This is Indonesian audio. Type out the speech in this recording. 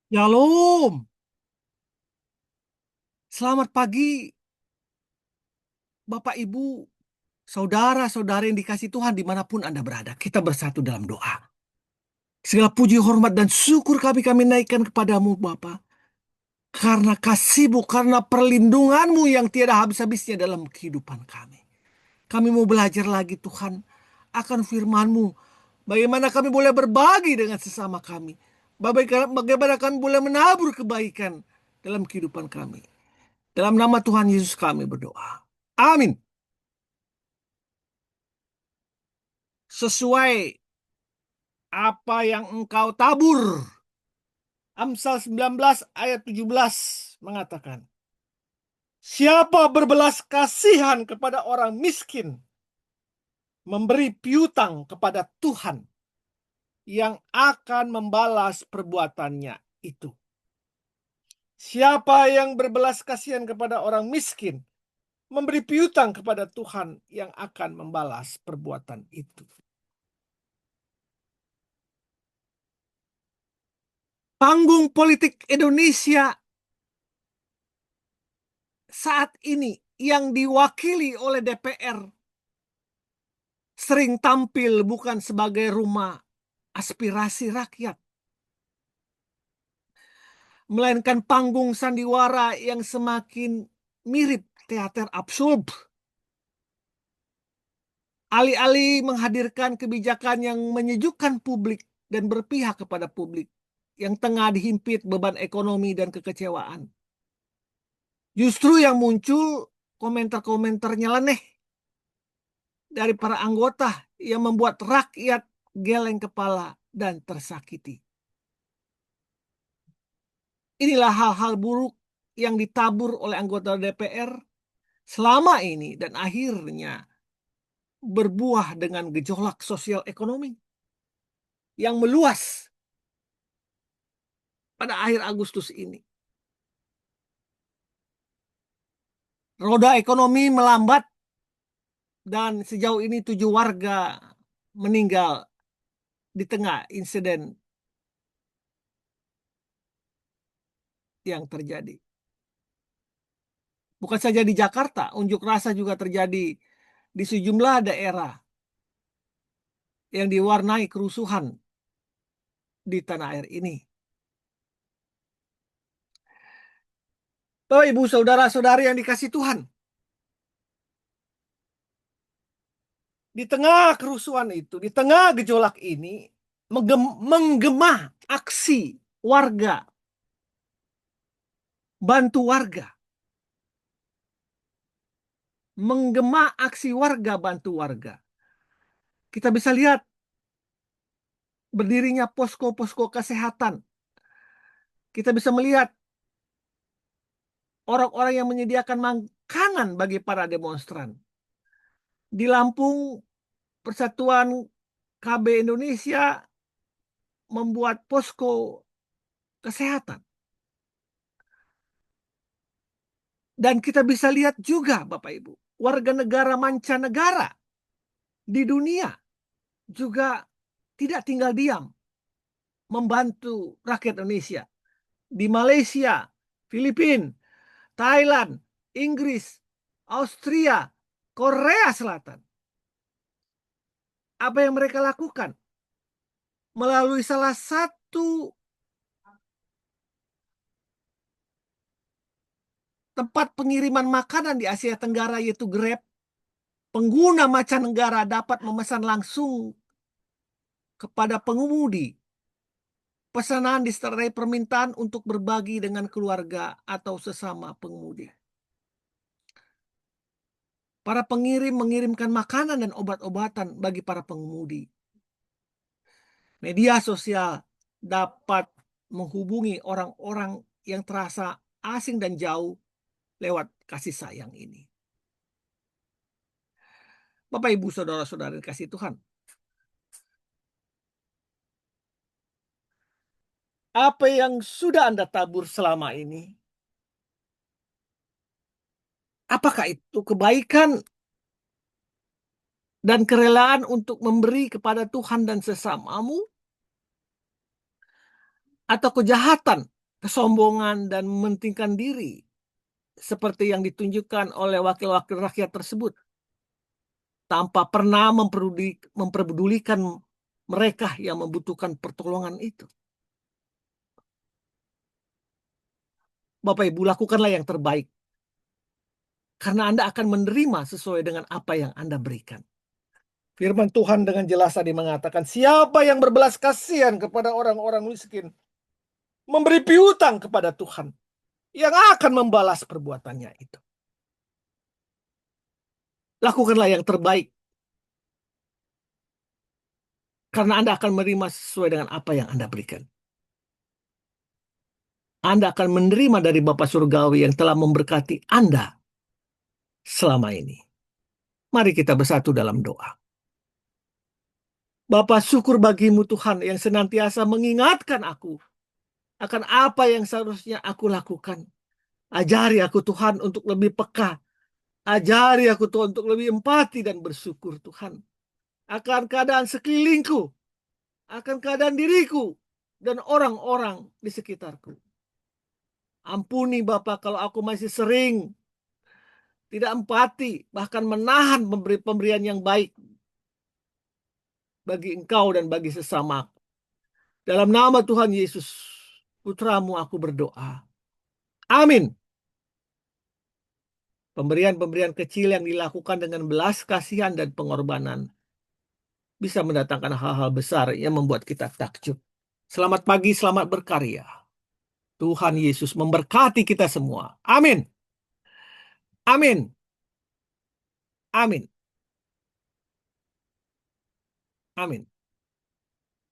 Shalom, selamat pagi Bapak Ibu, saudara-saudara yang dikasih Tuhan dimanapun Anda berada. Kita bersatu dalam doa. Segala puji, hormat, dan syukur kami naikkan kepadamu Bapa. Karena kasih-Mu, karena perlindungan-Mu yang tiada habis-habisnya dalam kehidupan kami. Kami mau belajar lagi Tuhan akan firman-Mu. Bagaimana kami boleh berbagi dengan sesama kami. Bagaimana kami boleh menabur kebaikan dalam kehidupan kami. Dalam nama Tuhan Yesus kami berdoa. Amin. Sesuai apa yang engkau tabur. Amsal 19 ayat 17 mengatakan, siapa berbelas kasihan kepada orang miskin, memberi piutang kepada Tuhan yang akan membalas perbuatannya itu. Siapa yang berbelas kasihan kepada orang miskin, memberi piutang kepada Tuhan yang akan membalas perbuatan itu. Panggung politik Indonesia saat ini yang diwakili oleh DPR sering tampil bukan sebagai rumah aspirasi rakyat, melainkan panggung sandiwara yang semakin mirip teater absurd. Alih-alih menghadirkan kebijakan yang menyejukkan publik dan berpihak kepada publik yang tengah dihimpit beban ekonomi dan kekecewaan, justru yang muncul komentar-komentar nyeleneh dari para anggota yang membuat rakyat geleng kepala dan tersakiti. Inilah hal-hal buruk yang ditabur oleh anggota DPR selama ini dan akhirnya berbuah dengan gejolak sosial ekonomi yang meluas pada akhir Agustus ini. Roda ekonomi melambat dan sejauh ini 7 warga meninggal di tengah insiden yang terjadi. Bukan saja di Jakarta, unjuk rasa juga terjadi di sejumlah daerah yang diwarnai kerusuhan di tanah air ini. Bapak, Ibu, saudara-saudari yang dikasih Tuhan, di tengah kerusuhan itu, di tengah gejolak ini, menggema aksi warga, bantu warga. Menggema aksi warga, bantu warga. Kita bisa lihat berdirinya posko-posko kesehatan. Kita bisa melihat orang-orang yang menyediakan makanan bagi para demonstran. Di Lampung, Persatuan KB Indonesia membuat posko kesehatan. Dan kita bisa lihat juga, Bapak Ibu, warga negara mancanegara di dunia juga tidak tinggal diam membantu rakyat Indonesia. Di Malaysia, Filipina, Thailand, Inggris, Austria, Korea Selatan. Apa yang mereka lakukan? Melalui salah satu tempat pengiriman makanan di Asia Tenggara, yaitu Grab, pengguna mancanegara dapat memesan langsung kepada pengemudi. Pesanan disertai permintaan untuk berbagi dengan keluarga atau sesama pengemudi. Para pengirim mengirimkan makanan dan obat-obatan bagi para pengemudi. Media sosial dapat menghubungi orang-orang yang terasa asing dan jauh lewat kasih sayang ini. Bapak, Ibu, saudara-saudara kasih Tuhan, apa yang sudah Anda tabur selama ini? Apakah itu kebaikan dan kerelaan untuk memberi kepada Tuhan dan sesamamu? Atau kejahatan kesombongan dan mementingkan diri seperti yang ditunjukkan oleh wakil-wakil rakyat tersebut tanpa pernah memperdulikan mereka yang membutuhkan pertolongan itu. Bapak Ibu, lakukanlah yang terbaik karena Anda akan menerima sesuai dengan apa yang Anda berikan. Firman Tuhan dengan jelas tadi mengatakan, siapa yang berbelas kasihan kepada orang-orang miskin, memberi piutang kepada Tuhan, yang akan membalas perbuatannya itu. Lakukanlah yang terbaik, karena Anda akan menerima sesuai dengan apa yang Anda berikan. Anda akan menerima dari Bapa Surgawi yang telah memberkati Anda selama ini. Mari kita bersatu dalam doa. Bapa, syukur bagimu Tuhan yang senantiasa mengingatkan aku akan apa yang seharusnya aku lakukan. Ajari aku Tuhan untuk lebih peka. Ajari aku Tuhan untuk lebih empati dan bersyukur Tuhan. Akan keadaan sekelilingku. Akan keadaan diriku. Dan orang-orang di sekitarku. Ampuni Bapa kalau aku masih sering tidak empati. Bahkan menahan pemberian yang baik. Bagi engkau dan bagi sesama. Dalam nama Tuhan Yesus. Putramu aku berdoa. Amin. Pemberian-pemberian kecil yang dilakukan dengan belas kasihan dan pengorbanan bisa mendatangkan hal-hal besar yang membuat kita takjub. Selamat pagi, selamat berkarya. Tuhan Yesus memberkati kita semua. Amin. Amin. Amin. Amin.